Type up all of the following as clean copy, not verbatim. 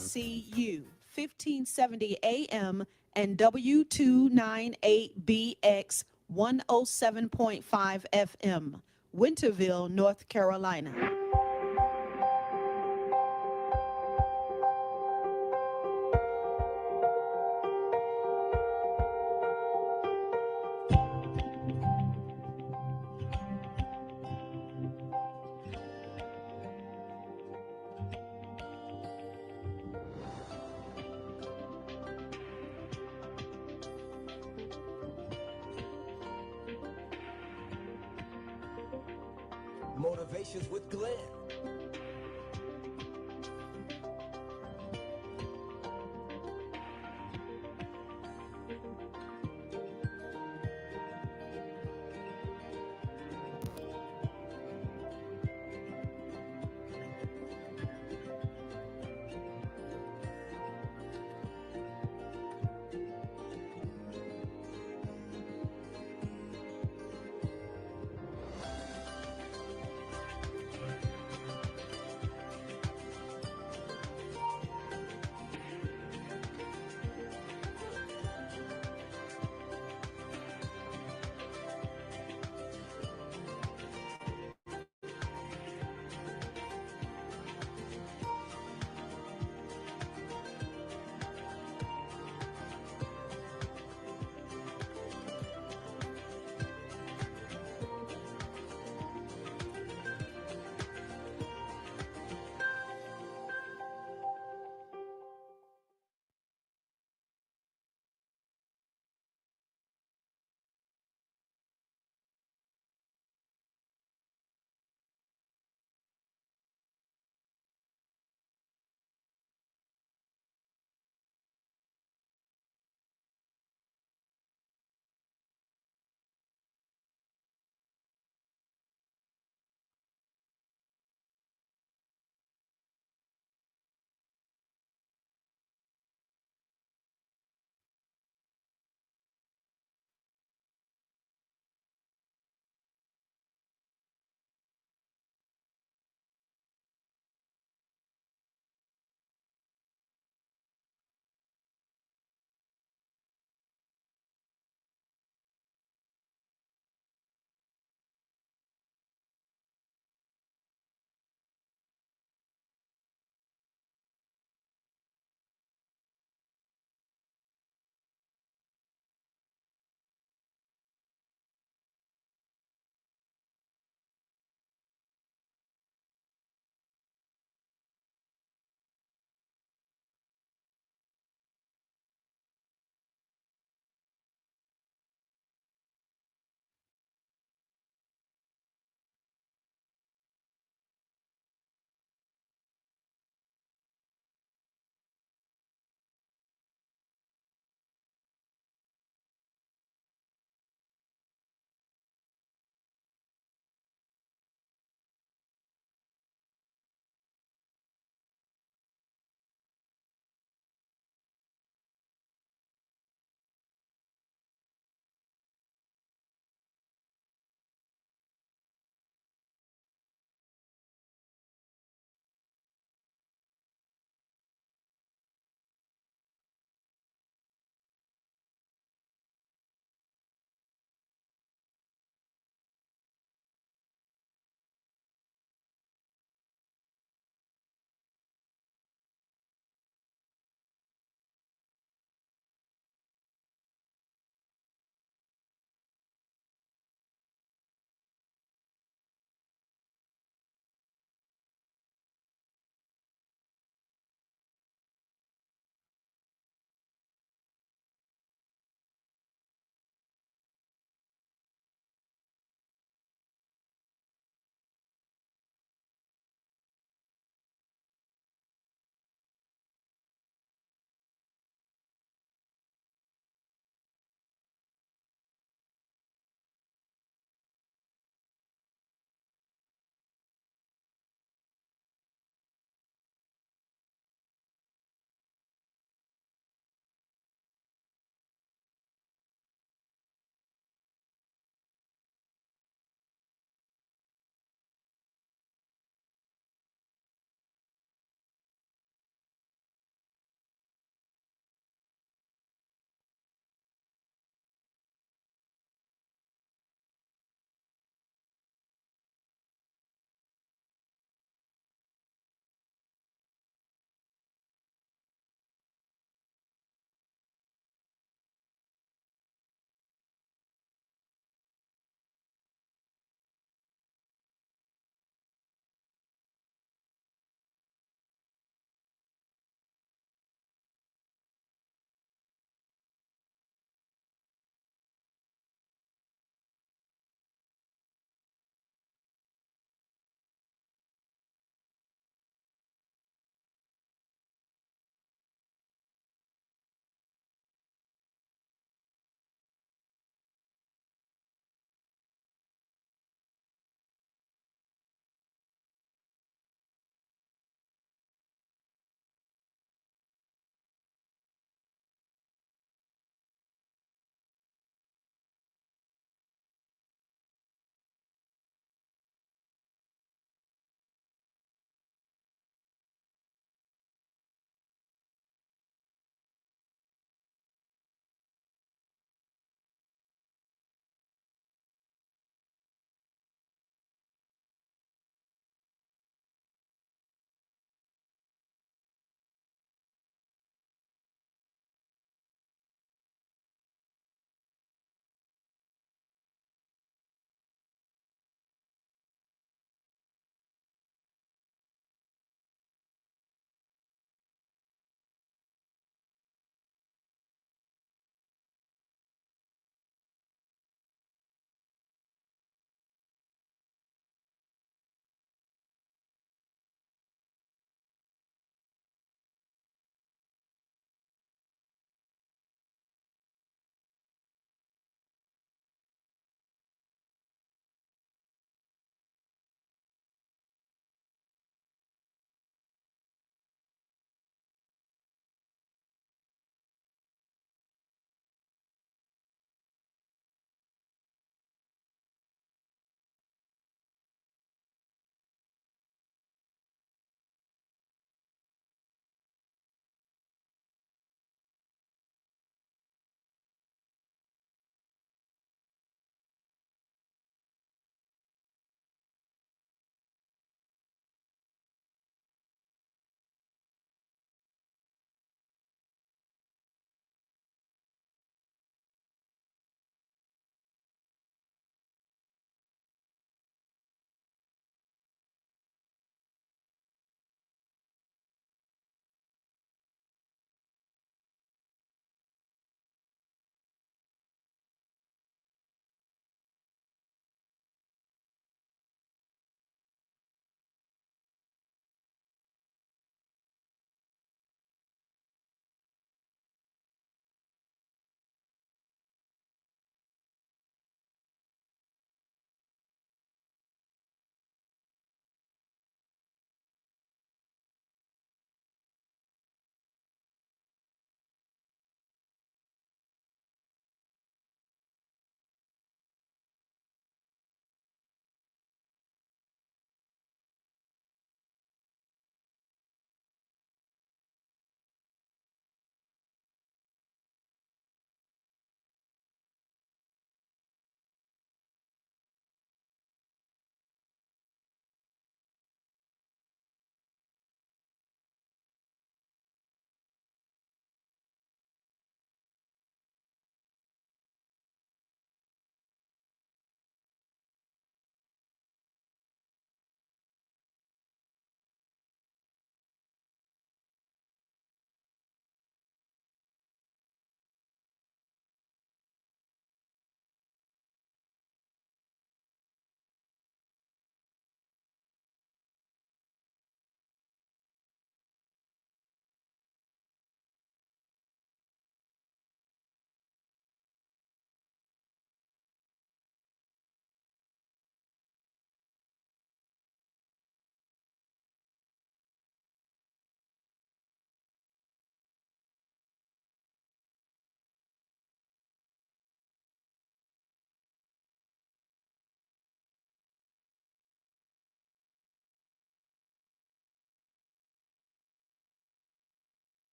WECU 1570 AM and W298BX 107.5 FM, Winterville, North Carolina. Motivations with Glenn.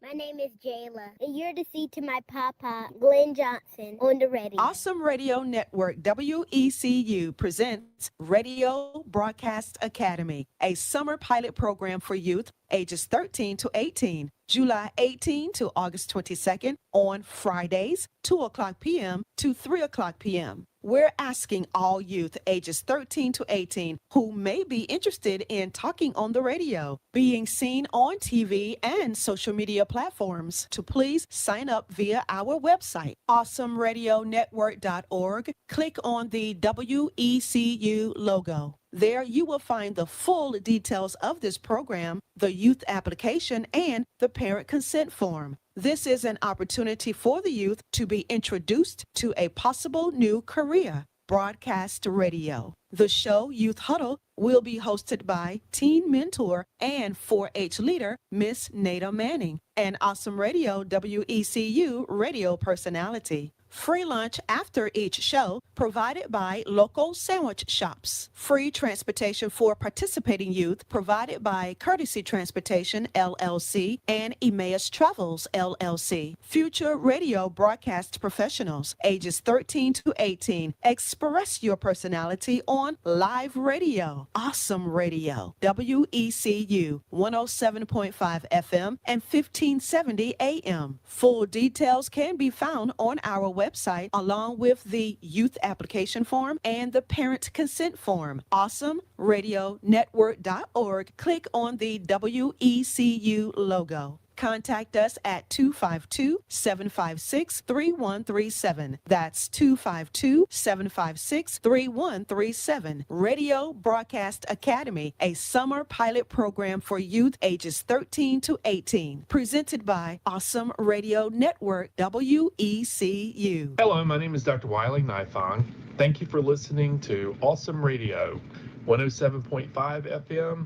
My name is Jayla, and you're to see to my papa, Glenn Johnson, on the radio. Awesome Radio Network WECU presents Radio Broadcast Academy, a summer pilot program for youth ages 13 to 18, July 18 to August 22nd on Fridays, 2 o'clock p.m. to 3 o'clock p.m. We're asking all youth ages 13 to 18 who may be interested in talking on the radio, being seen on TV and social media platforms to please sign up via our website, awesomeradionetwork.org. Click on the WECU logo. There you will find the full details of this program, the youth application, and the parent consent form. This is an opportunity for the youth to be introduced to a possible new career, broadcast radio. The show, Youth Huddle, will be hosted by teen mentor and 4-H leader, Miss Nada Manning, an Awesome Radio WECU radio personality. Free lunch after each show provided by local sandwich shops. Free transportation for participating youth provided by Courtesy Transportation LLC and Emmaus Travels LLC. Future radio broadcast professionals ages 13 to 18. Express your personality on live radio. Awesome Radio. WECU 107.5 FM and 1570 AM. Full details can be found on our website along with the youth application form and the parent consent form. AwesomeRadioNetwork.org. Click on the WECU logo. Contact us at 252-756-3137. That's 252-756-3137. Radio Broadcast Academy, a summer pilot program for youth ages 13 to 18. Presented by Awesome Radio Network, WECU. Hello, my name is Dr. Wiley Nifong. Thank you for listening to Awesome Radio, 107.5 FM,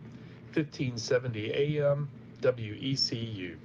1570 AM, WECU.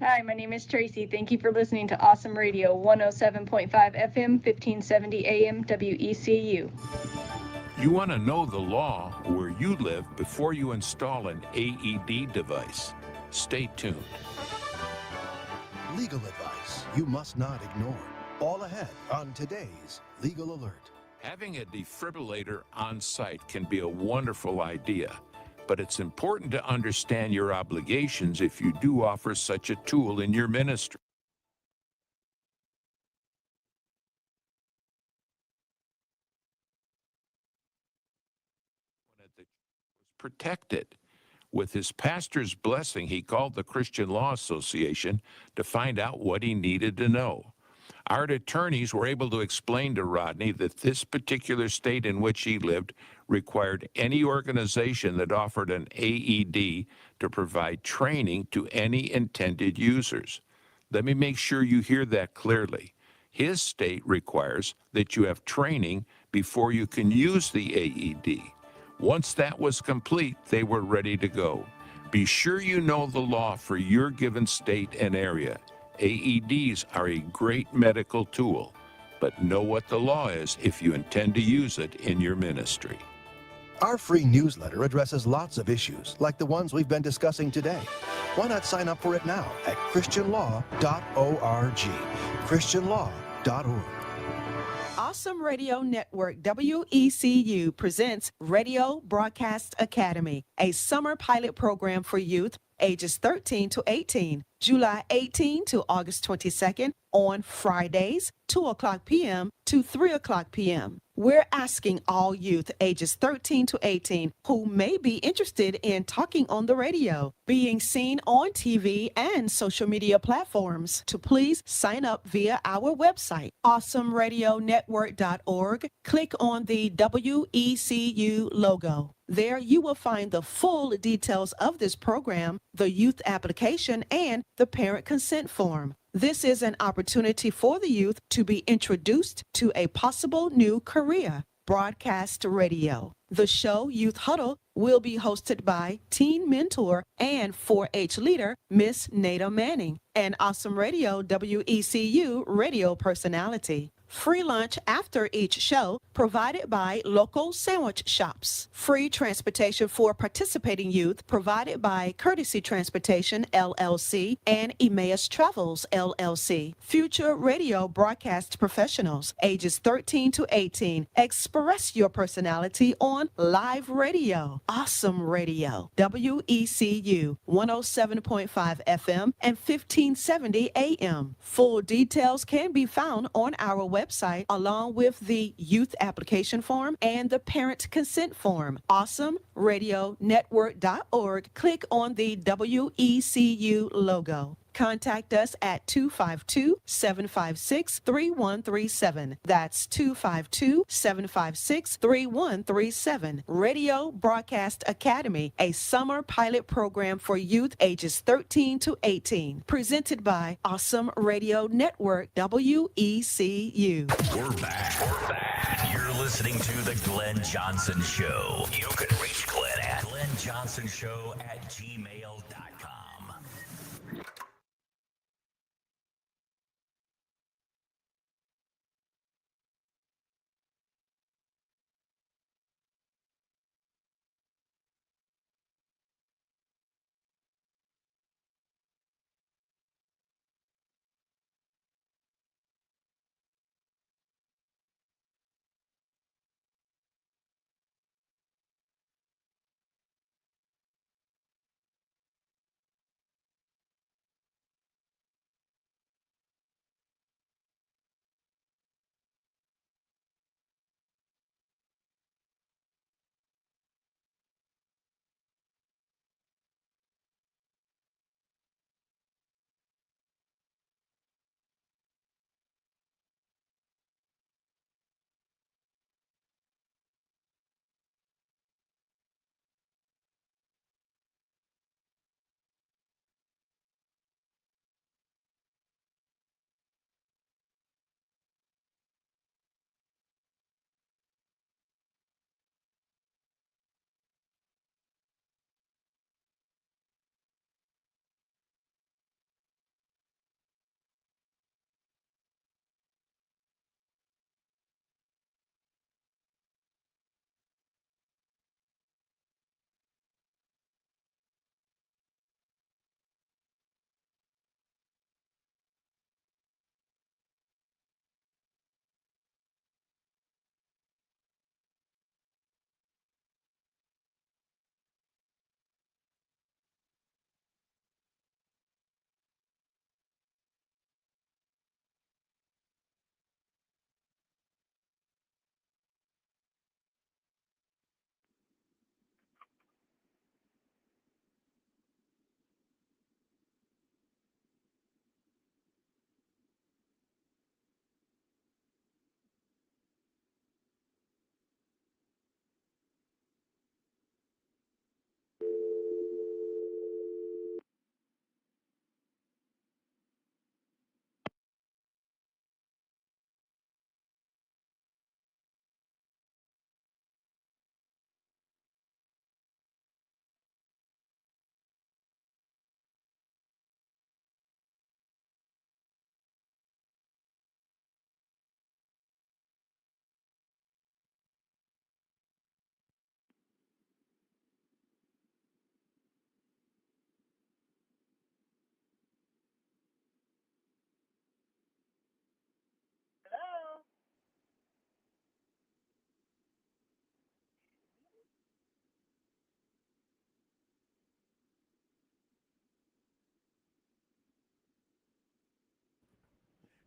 Hi, my name is Tracy. Thank you for listening to Awesome Radio 107.5 FM, 1570 AM, WECU. You want to know the law where you live before you install an AED device. Stay tuned. Legal advice you must not ignore. All ahead on today's Legal Alert. Having a defibrillator on site can be a wonderful idea, but it's important to understand your obligations if you do offer such a tool in your ministry. Was protected. With his pastor's blessing, he called the Christian Law Association to find out what he needed to know. Our attorneys were able to explain to Rodney that this particular state in which he lived required any organization that offered an AED to provide training to any intended users. Let me make sure you hear that clearly. His state requires that you have training before you can use the AED. Once that was complete, they were ready to go. Be sure you know the law for your given state and area. AEDs are a great medical tool, but know what the law is if you intend to use it in your ministry. Our free newsletter addresses lots of issues like the ones we've been discussing today. Why not sign up for it now at christianlaw.org? christianlaw.org. Awesome Radio Network, WECU, presents Radio Broadcast Academy, a summer pilot program for youth ages 13 to 18, July 18 to August 22nd, on Fridays, 2 o'clock p.m. to 3 o'clock p.m. We're asking all youth ages 13 to 18 who may be interested in talking on the radio, being seen on TV and social media platforms, to please sign up via our website, awesomeradionetwork.org. Click on the WECU logo. There you will find the full details of this program, the youth application, and the parent consent form. This is an opportunity for the youth to be introduced to a possible new career, broadcast radio. The show, Youth Huddle, will be hosted by teen mentor and 4-H leader, Miss Nada Manning, an Awesome Radio WECU radio personality. Free lunch after each show provided by local sandwich shops. Free transportation for participating youth provided by Courtesy Transportation, LLC, and Emmaus Travels, LLC. Future radio broadcast professionals, ages 13 to 18. Express your personality on live radio. Awesome Radio. WECU 107.5 FM and 1570 AM. Full details can be found on our website along with the youth application form and the parent consent form. AwesomeRadioNetwork.org. Click on the WECU logo. Contact us at 252-756-3137. That's 252-756-3137. Radio Broadcast Academy, a summer pilot program for youth ages 13 to 18. Presented by Awesome Radio Network, WECU. We're back. You're listening to The Glenn Johnson Show. You can reach Glenn at glennjohnsonshow@gmail.com.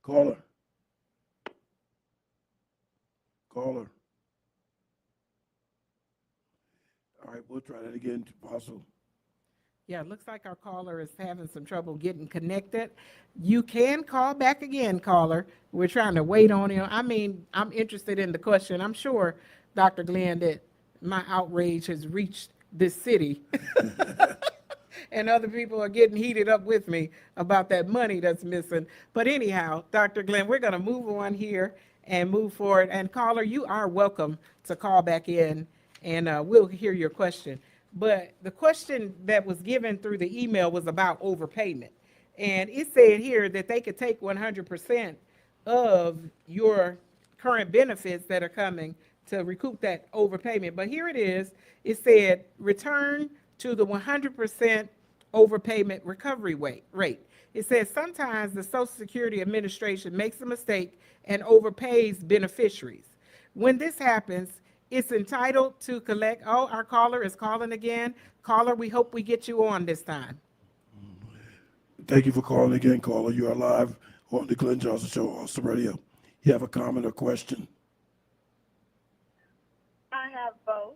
Caller. Caller. All right, we'll try that again, Apostle. Yeah, it looks like our caller is having some trouble getting connected. You can call back again, caller. We're trying to wait on you. I mean, I'm interested in the question. I'm sure, Dr. Glenn, that my outrage has reached this city. And other people are getting heated up with me about that money that's missing. But anyhow, Dr. Glenn, we're going to move on here and move forward. And caller, you are welcome to call back in, and we'll hear your question. But the question that was given through the email was about overpayment. And it said here that they could take 100% of your current benefits that are coming to recoup that overpayment. But here it is. It said return to the 100% overpayment recovery rate. It says sometimes the Social Security Administration makes a mistake and overpays beneficiaries. When this happens, it's entitled to collect. Oh, our caller is calling again. Caller, we hope we get you on this time. Thank you for calling again, caller. You are live on the Glenn Johnson Show, Awesome Radio. You have a comment or question? I have both.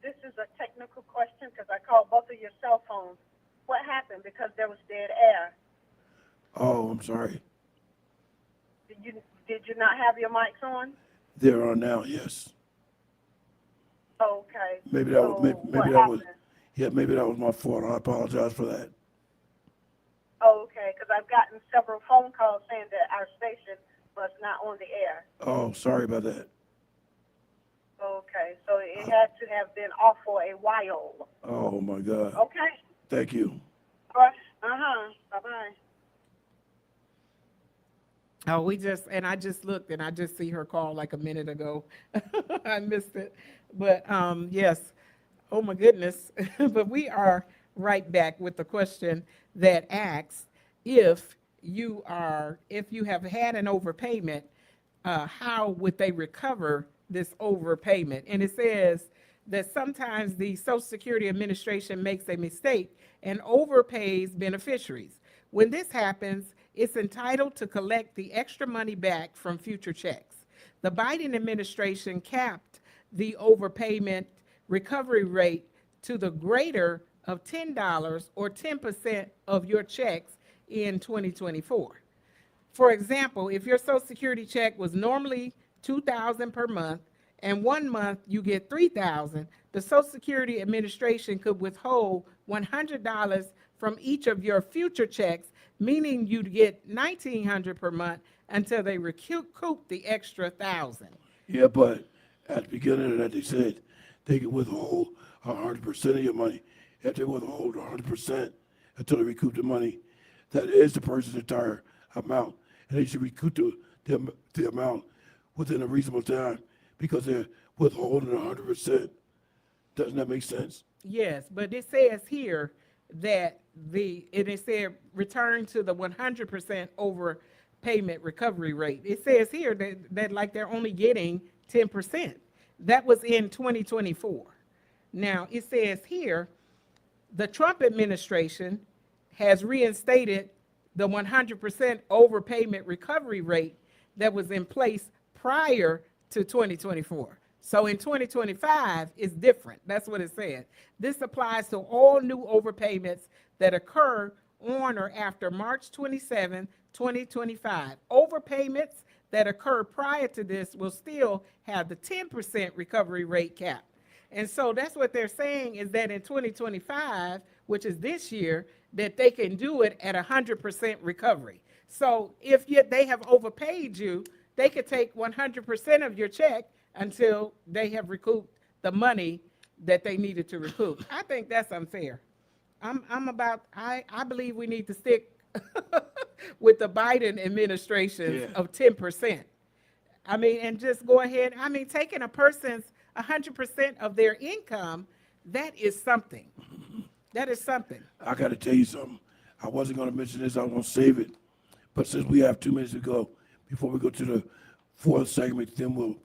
This is a technical question because I called both of your cell phones. What happened? Because there was dead air. Oh, I'm sorry. Did you not have your mics on? They're on now, yes. Okay. Maybe that so maybe that was my fault. I apologize for that. Okay, because I've gotten several phone calls saying that our station was not on the air. Oh, sorry about that. Okay, so it had to have been off for a while. Oh my God. Okay. Thank you. Bye-bye. Oh, I just looked and I just see her call like a minute ago. I missed it. But yes, oh my goodness. But we are right back with the question that asks if you have had an overpayment, how would they recover this overpayment? And it says that sometimes the Social Security Administration makes a mistake and overpays beneficiaries. When this happens, it's entitled to collect the extra money back from future checks. The Biden administration capped the overpayment recovery rate to the greater of $10 or 10% of your checks in 2024. For example, if your Social Security check was normally $2,000 per month and 1 month you get $3,000, the Social Security Administration could withhold $100 from each of your future checks, meaning you'd get $1,900 per month until they recoup the extra $1,000. Yeah, but at the beginning of that, they said they could withhold 100% of your money. If they withhold 100% until they recoup the money, that is the person's entire amount, and they should recoup the amount within a reasonable time because they're withholding 100%. Doesn't that make sense? Yes, but it says here that it said return to the 100% overpayment recovery rate. It says here that like they're only getting 10%. That was in 2024. Now it says here the Trump administration has reinstated the 100% overpayment recovery rate that was in place prior to 2024. So in 2025, it's different. That's what it said. This applies to all new overpayments that occur on or after March 27, 2025. Overpayments that occur prior to this will still have the 10% recovery rate cap. And so that's what they're saying is that in 2025, which is this year, that they can do it at 100% recovery. So if they have overpaid you, they could take 100% of your check until they have recouped the money that they needed to recoup. I think that's unfair. I believe we need to stick with the Biden administration of 10%. I mean, and just go ahead. I mean, taking a person's 100% of their income, that is something. That is something. I got to tell you something. I wasn't going to mention this. I was going to save it. But since we have 2 minutes to go, before we go to the fourth segment, then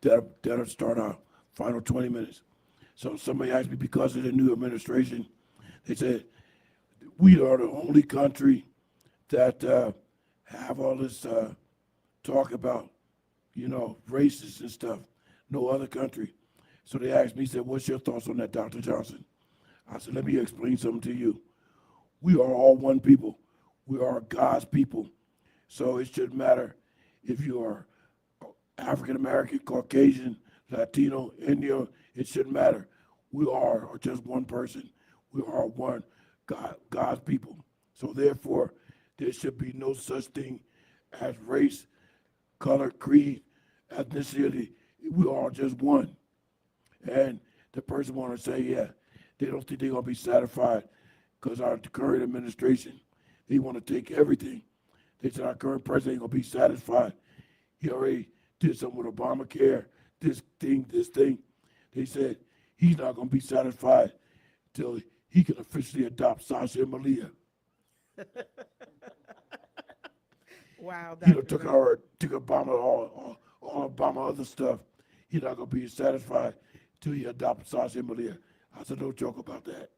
that'll start our final 20 minutes. So somebody asked me, because of the new administration, they said, we are the only country that have all this talk about, races and stuff. No other country. So they asked me, said, what's your thoughts on that, Dr. Johnson? I said, let me explain something to you. We are all one people. We are God's people. So it shouldn't matter if you are African American, Caucasian, Latino, Indian. It shouldn't matter. We are just one person. We are one God's people. So therefore, there should be no such thing as race, color, creed, ethnicity. We are just one. And the person want to say, yeah, they don't think they're going to be satisfied because our current administration, they want to take everything. They said our current president ain't going to be satisfied. He already did something with Obamacare, this thing. They said he's not going to be satisfied until he can officially adopt Sasha and Malia. Wow. Took Obama, all Obama other stuff. He's not going to be satisfied till he adopts Sasha and Malia. I said, no joke about that.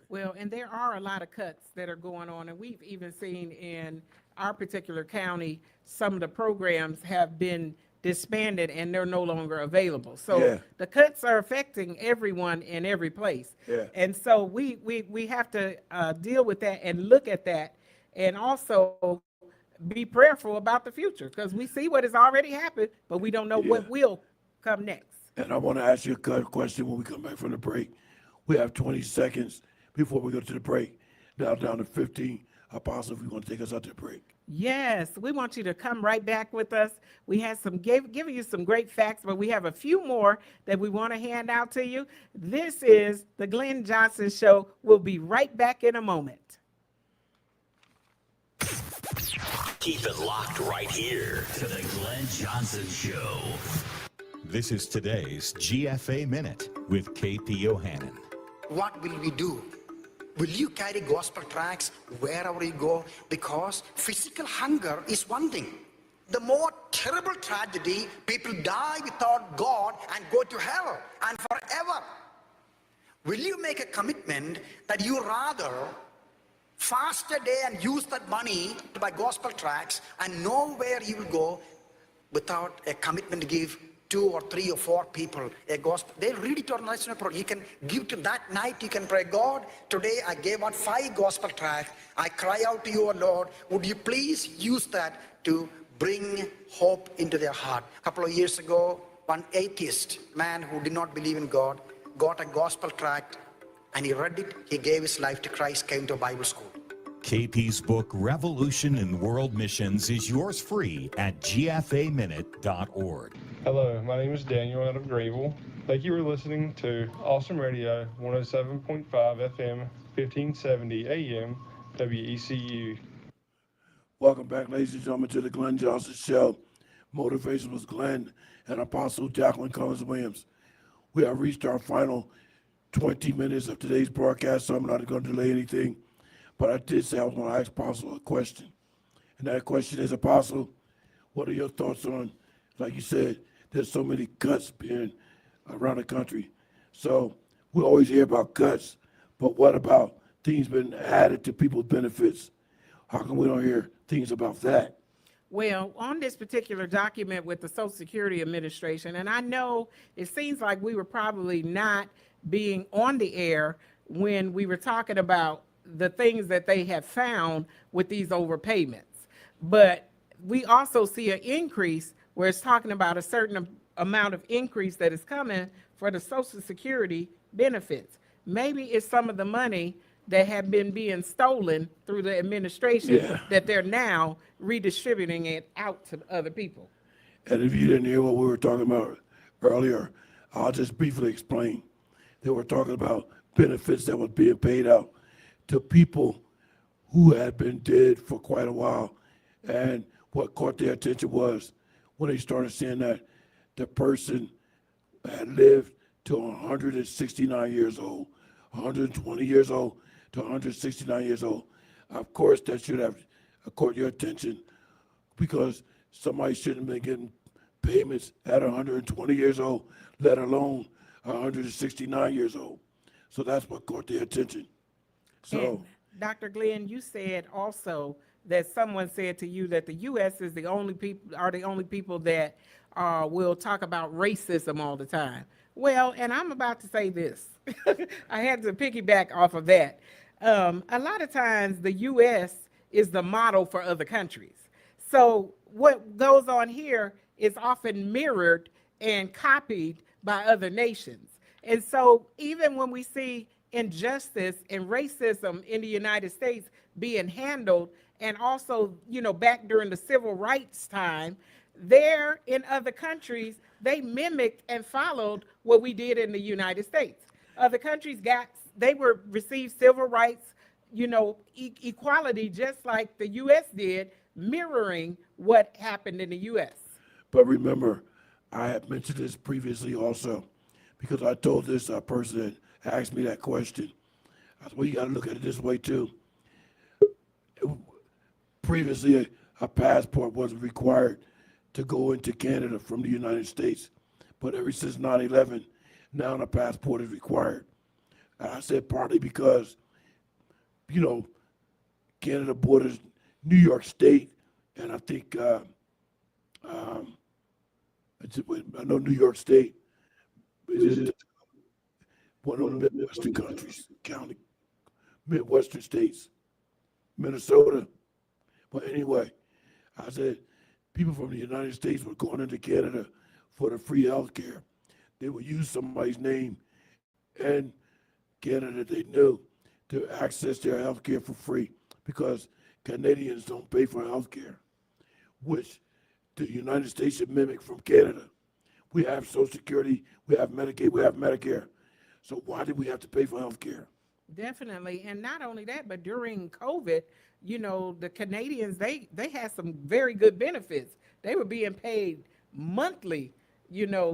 Well, and there are a lot of cuts that are going on, and we've even seen in our particular county, some of the programs have been disbanded and they're no longer available. So the cuts are affecting everyone in every place. Yeah. And so we have to deal with that and look at that, and also be prayerful about the future, because we see what has already happened, but we don't know what will come next. And I want to ask you a question when we come back from the break. We have 20 seconds before we go to the break. Now down to 15. Apostle, if you want to take us out to the break. Yes, we want you to come right back with us. We had giving you some great facts, but we have a few more that we want to hand out to you. This is the Glenn Johnson Show. We'll be right back in a moment. Keep it locked right here to the Glenn Johnson Show. This is today's GFA Minute with KP Yohannan. What will we do? Will you carry gospel tracts wherever you go? Because physical hunger is one thing. The more terrible tragedy, people die without God and go to hell and forever. Will you make a commitment that you rather fast a day and use that money to buy gospel tracts and know where you will go without a commitment to give 2 or 3 or 4 people a gospel? They'll read it on national program. You can give to that night. You can pray, God, today I gave out 5 gospel tracts. I cry out to you, O Lord. Would you please use that to bring hope into their heart? A couple of years ago, one atheist man who did not believe in God got a gospel tract and he read it. He gave his life to Christ, came to a Bible school. KP's book, Revolution in World Missions, is yours free at gfaminute.org. Hello, my name is Daniel out of Greenville. Thank you for listening to Awesome Radio 107.5 FM, 1570 AM, WECU. Welcome back, ladies and gentlemen, to the Glenn Johnson Show. Motivation was Glenn and Apostle Jacqueline Cullins Williams. We have reached our final 20 minutes of today's broadcast, so I'm not going to delay anything. But I did say I was going to ask Apostle a question. And that question is, Apostle, what are your thoughts on, like you said, there's so many cuts being around the country. So we always hear about cuts, but what about things being added to people's benefits? How come we don't hear things about that? Well, on this particular document with the Social Security Administration, and I know it seems like we were probably not being on the air when we were talking about the things that they have found with these overpayments. But we also see an increase where it's talking about a certain amount of increase that is coming for the Social Security benefits. Maybe it's some of the money that have been being stolen through the administration that they're now redistributing it out to other people. And if you didn't hear what we were talking about earlier, I'll just briefly explain. They were talking about benefits that was being paid out to people who had been dead for quite a while. And what caught their attention was when they started seeing that the person had lived to 169 years old, 120 years old to 169 years old. Of course, that should have caught your attention because somebody shouldn't have been getting payments at 120 years old, let alone 169 years old. So that's what caught their attention. So, and Dr. Glenn, you said also that someone said to you that the U.S. is the only people that will talk about racism all the time. Well, and I'm about to say this. I had to piggyback off of that. A lot of times the U.S. is the model for other countries. So what goes on here is often mirrored and copied by other nations. And so even when we see injustice and racism in the United States being handled, and also, back during the civil rights time, there in other countries, they mimicked and followed what we did in the United States. Other countries received civil rights, equality, just like the U.S. did, mirroring what happened in the U.S. But remember, I had mentioned this previously also, because I told this person that asked me that question. I said, well, you got to look at it this way too. Previously, a passport wasn't required to go into Canada from the United States. But ever since 9/11, now a passport is required. And I said partly because, Canada borders New York State, and I think, I know New York State is one of the Midwestern countries, Midwestern states, Minnesota. But anyway, I said people from the United States were going into Canada for the free health care. They would use somebody's name in Canada they knew to access their health care for free, because Canadians don't pay for health care, which the United States should mimic from Canada. We have Social Security, we have Medicaid, we have Medicare. So why did we have to pay for health care? Definitely. And not only that, but during COVID, the Canadians, they had some very good benefits. They were being paid monthly,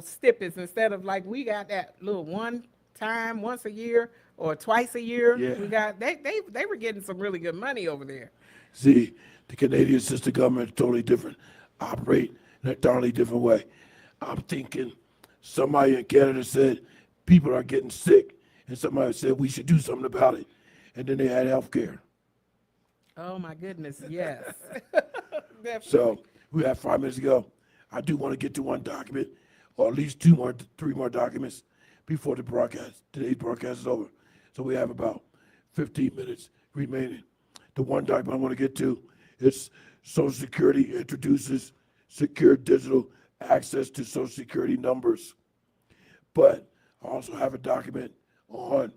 stipends, instead of like we got that little one time once a year or twice a year. Yeah. We got they were getting some really good money over there. See, the Canadian system government is totally different, operate in a totally different way. I'm thinking somebody in Canada said people are getting sick, and somebody said we should do something about it, and then they had health care. Oh my goodness, yes. So we have 5 minutes to go. I do want to get to one document, or at least three more documents before the broadcast. Today's broadcast is over. So we have about 15 minutes remaining. The one document I want to get to is Social Security introduces secure digital access to Social Security numbers. But I also have a document on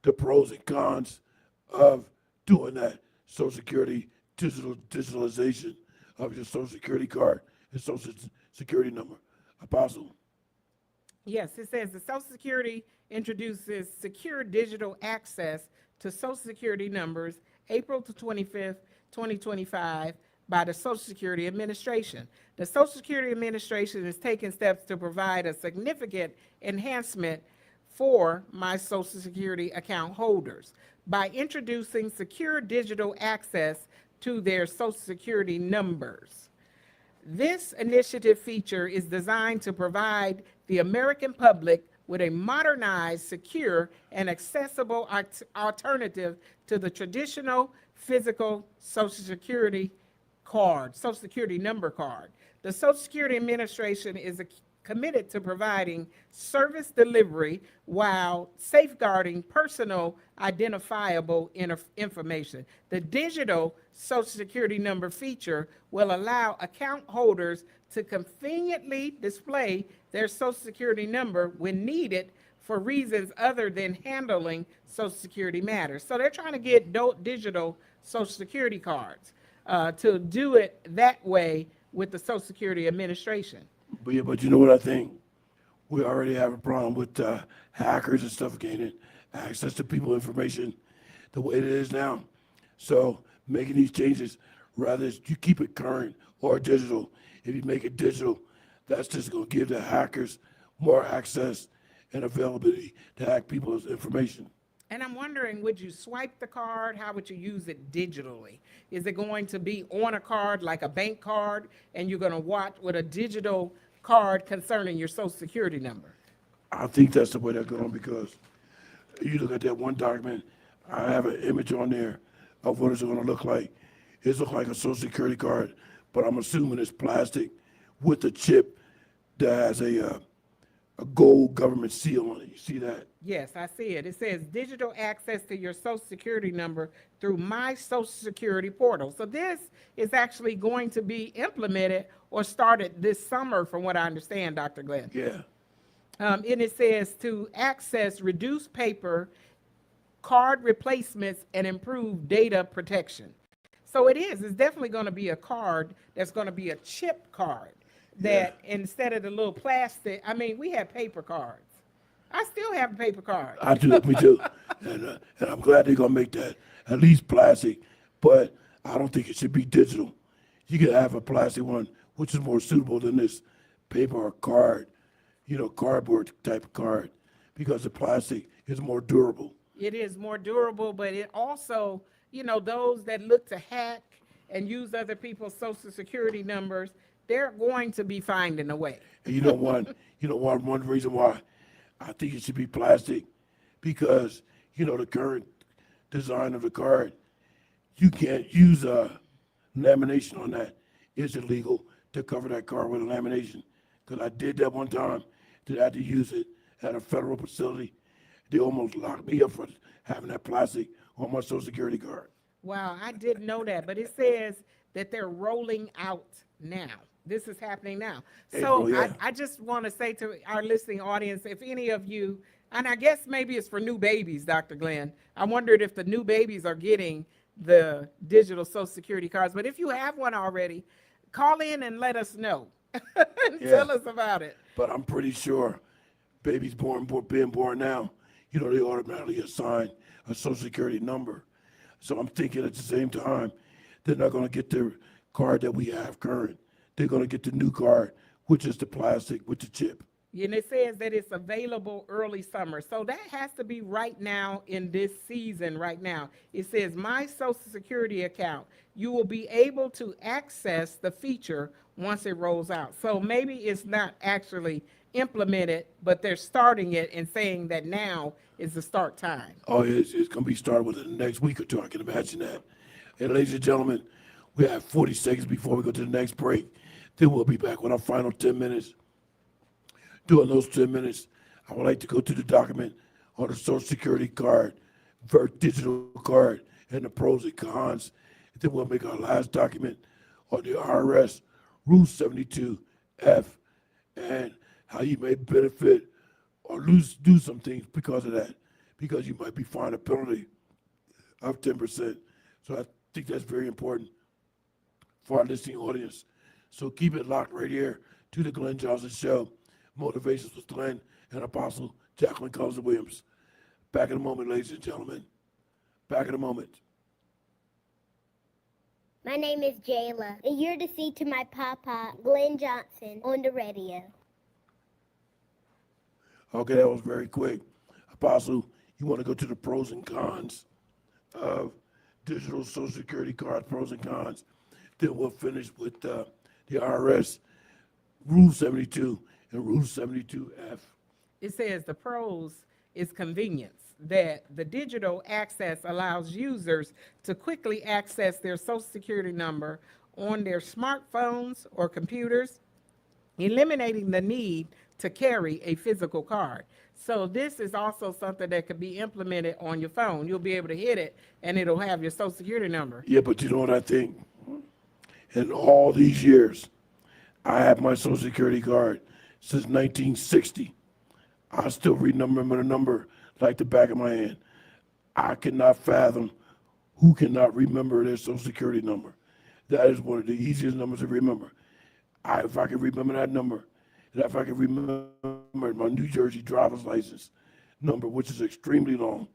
the pros and cons of doing that Social Security digitalization of your Social Security card and Social Security number. Apostle. Yes, it says the Social Security introduces secure digital access to Social Security numbers April 25th, 2025 by the Social Security Administration. The Social Security Administration is taking steps to provide a significant enhancement for my Social Security account holders by introducing secure digital access to their Social Security numbers. This initiative feature is designed to provide the American public with a modernized, secure, and accessible alternative to the traditional physical Social Security card, Social Security number card. The Social Security Administration is committed to providing service delivery while safeguarding personal identifiable information. The digital Social Security number feature will allow account holders to conveniently display their Social Security number when needed for reasons other than handling Social Security matters. So they're trying to get digital Social Security cards to do it that way with the Social Security Administration. But you know what I think? We already have a problem with hackers and stuff gaining access to people's information the way it is now. So making these changes, rather you keep it current or digital. If you make it digital, that's just going to give the hackers more access and availability to hack people's information. And I'm wondering, would you swipe the card? How would you use it digitally? Is it going to be on a card like a bank card, and you're going to watch with a digital card concerning your Social Security number? I think that's the way they're going, because you look at that one document, I have an image on there of what it's going to look like. It looks like a Social Security card, but I'm assuming it's plastic with a chip that has a gold government seal on it. You see that? Yes, I see it. It says digital access to your Social Security number through My Social Security portal. So this is actually going to be implemented or started this summer, from what I understand, Dr. Glenn. Yeah. And it says to access reduced paper, card replacements, and improve data protection. So it is. It's definitely going to be a card that's going to be a chip card that instead of the little plastic, I mean, we had paper cards. I still have a paper card. I do, me too. And I'm glad they're going to make that at least plastic, but I don't think it should be digital. You could have a plastic one, which is more suitable than this paper or card, cardboard type of card, because the plastic is more durable. It is more durable, but it also, those that look to hack and use other people's Social Security numbers, they're going to be finding a way. And one reason why I think it should be plastic, because, the current design of the card, you can't use lamination on that. It's illegal to cover that card with a lamination. Because I did that one time, that I had to use it at a federal facility. They almost locked me up for having that plastic on my Social Security card. Wow, I didn't know that, but it says that they're rolling out now. This is happening now. So I just want to say to our listening audience, if any of you, and I guess maybe it's for new babies, Dr. Glenn, I wondered if the new babies are getting the digital Social Security cards. But if you have one already, call in and let us know. Tell us about it. But I'm pretty sure babies being born now, they automatically assign a Social Security number. So I'm thinking at the same time, they're not going to get the card that we have current. They're going to get the new card, which is the plastic with the chip. And it says that it's available early summer. So that has to be right now in this season right now. It says My Social Security account. You will be able to access the feature once it rolls out. So maybe it's not actually implemented, but they're starting it and saying that now is the start time. Oh, it's going to be started within the next week or two. I can imagine that. And ladies and gentlemen, we have 40 seconds before we go to the next break. Then we'll be back with our final 10 minutes. During those 10 minutes, I would like to go to the document on the Social Security card, digital card, and the pros and cons. And then we'll make our last document on the IRS Rule 72F and how you may benefit or do some things because of that, because you might be fined a penalty of 10%. So I think that's very important for our listening audience. So keep it locked right here to the Glenn Johnson Show. Motivations with Glenn and Apostle Jacqueline Cullins Williams. Back in a moment, ladies and gentlemen. Back in a moment. My name is Jayla, and you're to see to my papa, Glenn Johnson, on the radio. Okay, that was very quick. Apostle, you want to go to the pros and cons of digital Social Security cards, pros and cons. Then we'll finish with the IRS Rule 72 and Rule 72F. It says the pros is convenience, that the digital access allows users to quickly access their Social Security number on their smartphones or computers, eliminating the need to carry a physical card. So this is also something that could be implemented on your phone. You'll be able to hit it and it'll have your Social Security number. Yeah, but you know what I think? In all these years, I have my Social Security card since 1960. I still remember the number like the back of my hand. I cannot fathom who cannot remember their Social Security number. That is one of the easiest numbers to remember. If I can remember that number, and if I can remember my New Jersey driver's license number, which is extremely long,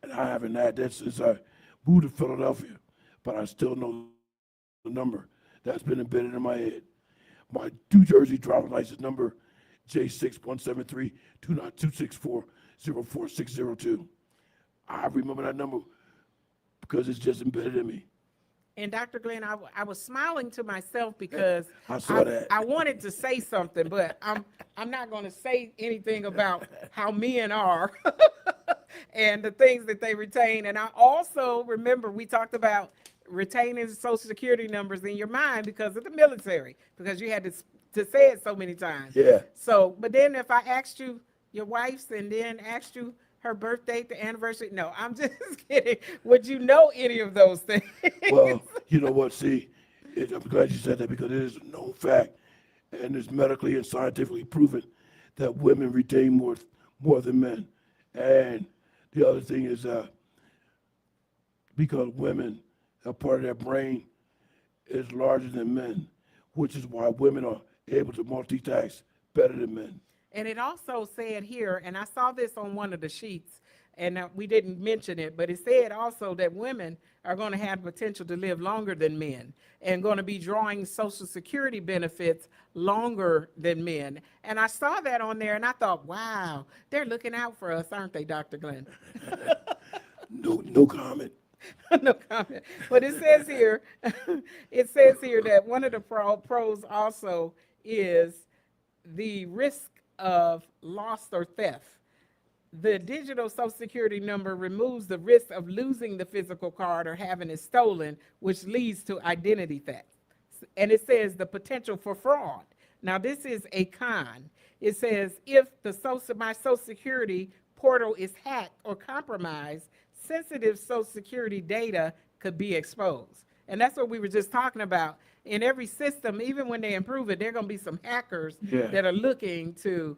and I haven't had that since I moved to Philadelphia, but I still know the number. That's been embedded in my head. My New Jersey driver's license number, J617329264044602. I remember that number because it's just embedded in me. And Dr. Glenn, I was smiling to myself because I saw that. I wanted to say something, but I'm not going to say anything about how men are and the things that they retain. And I also remember we talked about retaining Social Security numbers in your mind because of the military, because you had to say it so many times. Yeah. So, but then if I asked you your wife's and then asked you her birth date, the anniversary, no, I'm just kidding. Would you know any of those things? Well, you know what? See, I'm glad you said that because it is a known fact, and it's medically and scientifically proven that women retain more than men. And the other thing is because women, a part of their brain is larger than men, which is why women are able to multitask better than men. And it also said here, and I saw this on one of the sheets, and we didn't mention it, but it said also that women are going to have potential to live longer than men and going to be drawing Social Security benefits longer than men. And I saw that on there, and I thought, wow, they're looking out for us, aren't they, Dr. Glenn? No comment. No comment. But it says here, that one of the pros also is the risk of loss or theft. The digital Social Security number removes the risk of losing the physical card or having it stolen, which leads to identity theft. And it says the potential for fraud. Now, this is a con. It says if my Social Security portal is hacked or compromised, sensitive Social Security data could be exposed. And that's what we were just talking about. In every system, even when they improve it, there are going to be some hackers that are looking to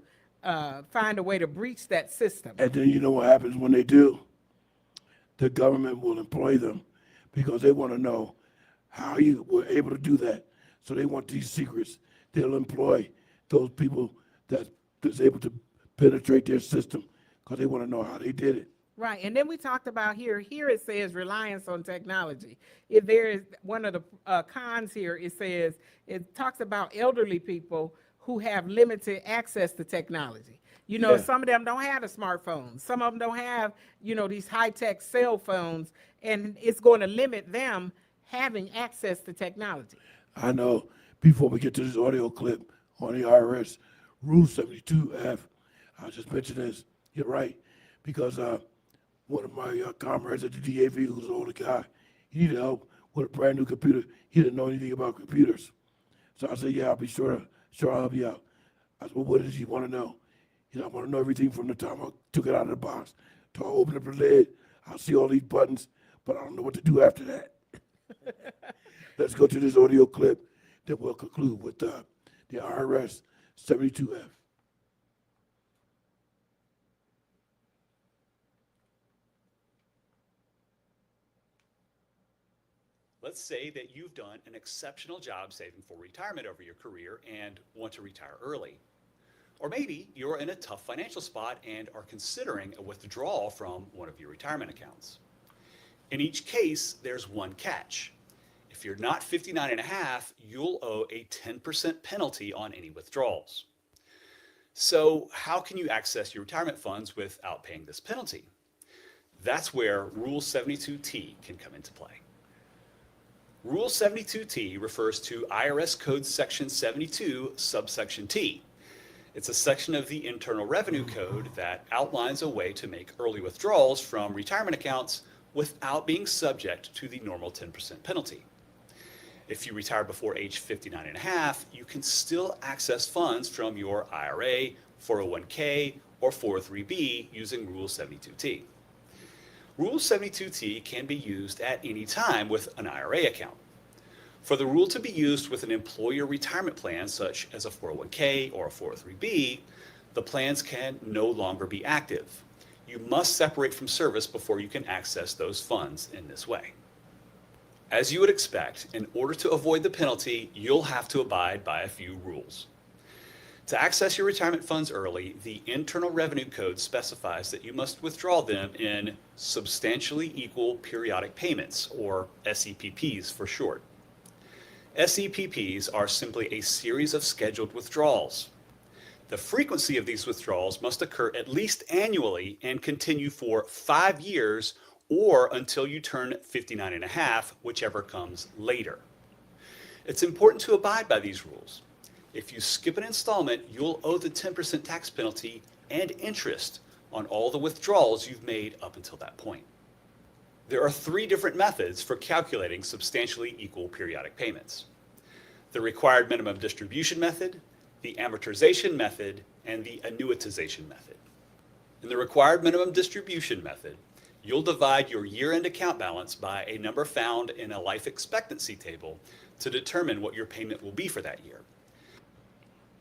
find a way to breach that system. And then you know what happens when they do? The government will employ them because they want to know how you were able to do that. So they want these secrets. They'll employ those people that's able to penetrate their system because they want to know how they did it. Right, and then we talked about here it says reliance on technology. If there is one of the cons here, it talks about elderly people who have limited access to technology. You know, some of them don't have a smartphone. Some of them don't have, these high-tech cell phones, and it's going to limit them having access to technology. I know. Before we get to this audio clip on the IRS, Rule 72F, I'll just mention this. You're right, because one of my comrades at the DAV, who's an older guy, he needed help with a brand new computer. He didn't know anything about computers. So I said, yeah, I'll be sure I'll help you out. I said, well, what does he want to know? I want to know everything from the time I took it out of the box to I open up the lid. I'll see all these buttons, but I don't know what to do after that. Let's go to this audio clip that we'll conclude with the IRS 72F. Let's say that you've done an exceptional job saving for retirement over your career and want to retire early. Or maybe you're in a tough financial spot and are considering a withdrawal from one of your retirement accounts. In each case, there's one catch. If you're not 59 and a half, you'll owe a 10% penalty on any withdrawals. So how can you access your retirement funds without paying this penalty? That's where Rule 72T can come into play. Rule 72T refers to IRS Code Section 72, subsection T. It's a section of the Internal Revenue Code that outlines a way to make early withdrawals from retirement accounts without being subject to the normal 10% penalty. If you retire before age 59 and a half, you can still access funds from your IRA, 401k, or 403b using Rule 72T. Rule 72T can be used at any time with an IRA account. For the rule to be used with an employer retirement plan, such as a 401k or a 403b, the plans can no longer be active. You must separate from service before you can access those funds in this way. As you would expect, in order to avoid the penalty, you'll have to abide by a few rules. To access your retirement funds early, the Internal Revenue Code specifies that you must withdraw them in substantially equal periodic payments, or SEPPs for short. SEPPs are simply a series of scheduled withdrawals. The frequency of these withdrawals must occur at least annually and continue for 5 years or until you turn 59 and a half, whichever comes later. It's important to abide by these rules. If you skip an installment, you'll owe the 10% tax penalty and interest on all the withdrawals you've made up until that point. There are three different methods for calculating substantially equal periodic payments: the required minimum distribution method, the amortization method, and the annuitization method. In the required minimum distribution method, you'll divide your year-end account balance by a number found in a life expectancy table to determine what your payment will be for that year.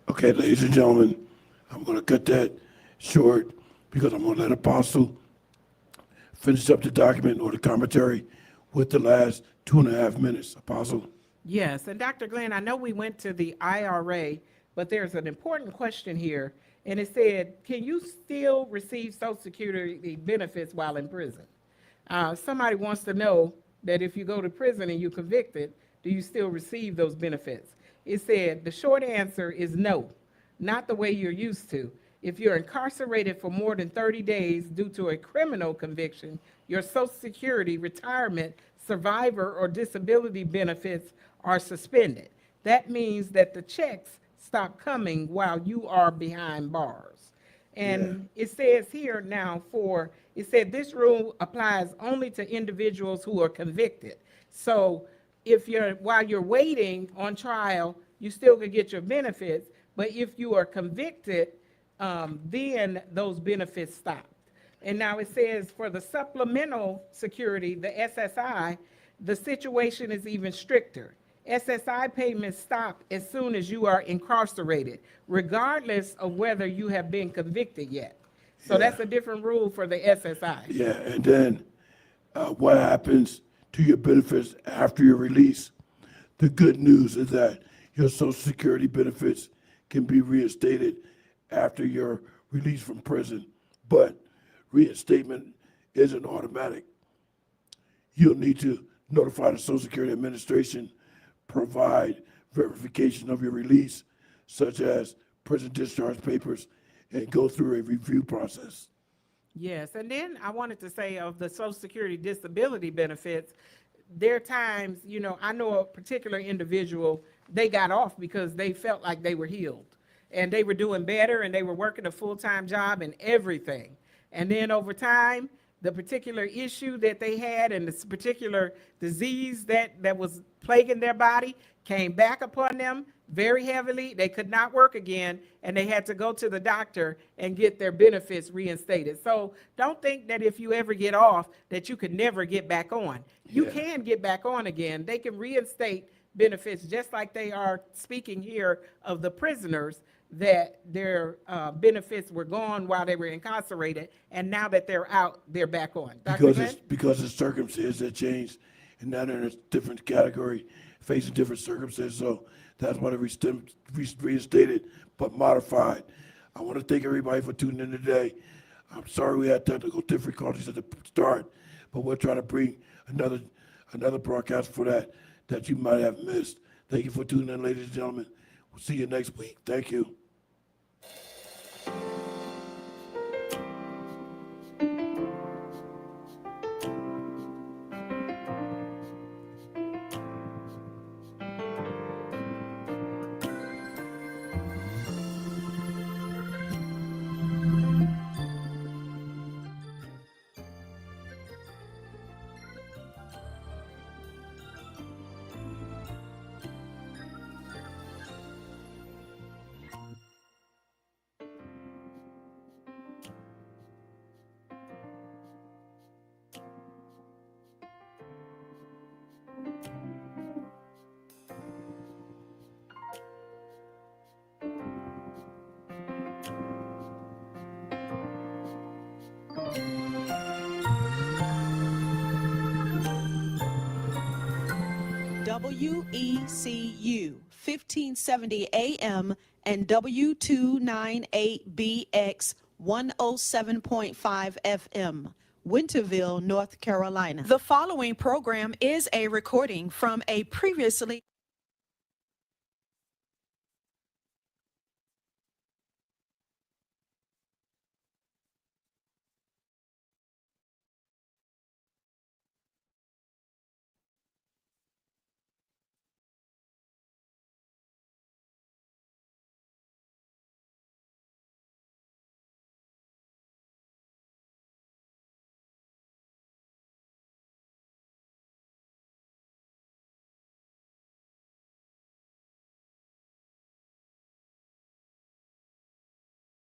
Okay, ladies and gentlemen, I'm going to cut that short because I'm going to let Apostle finish up the document or the commentary with the last 2.5 minutes. Apostle. Yes, and Dr. Glenn, I know we went to the IRA, but there's an important question here, and it said, can you still receive Social Security benefits while in prison? Somebody wants to know that if you go to prison and you're convicted, do you still receive those benefits? It said the short answer is no, not the way you're used to. If you're incarcerated for more than 30 days due to a criminal conviction, your Social Security, retirement, survivor, or disability benefits are suspended. That means that the checks stop coming while you are behind bars. And it says here now it said this rule applies only to individuals who are convicted. So while you're waiting on trial, you still can get your benefits, but if you are convicted, then those benefits stop. And now it says for the supplemental security, the SSI, the situation is even stricter. SSI payments stop as soon as you are incarcerated, regardless of whether you have been convicted yet. So that's a different rule for the SSI. Yeah, and then what happens to your benefits after your release? The good news is that your Social Security benefits can be reinstated after your release from prison, but reinstatement isn't automatic. You'll need to notify the Social Security Administration, provide verification of your release, such as prison discharge papers, and go through a review process. Yes, and then I wanted to say of the Social Security disability benefits, there are times, I know a particular individual, they got off because they felt like they were healed and they were doing better and they were working a full-time job and everything. And then over time, the particular issue that they had and this particular disease that was plaguing their body came back upon them very heavily. They could not work again, and they had to go to the doctor and get their benefits reinstated. So don't think that if you ever get off that you could never get back on. You can get back on again. They can reinstate benefits, just like they are speaking here of the prisoners, that their benefits were gone while they were incarcerated, and now that they're out, they're back on. Because the circumstances have changed, and now they're in a different category, facing different circumstances. So that's why they reinstated, but modified. I want to thank everybody for tuning in today. I'm sorry we had technical difficulties at the start, but we'll try to bring another broadcast for that you might have missed. Thank you for tuning in, ladies and gentlemen. We'll see you next week. Thank you. WECU 1570 AM and W298BX 107.5 FM, Winterville, North Carolina. The following program is a recording from a previously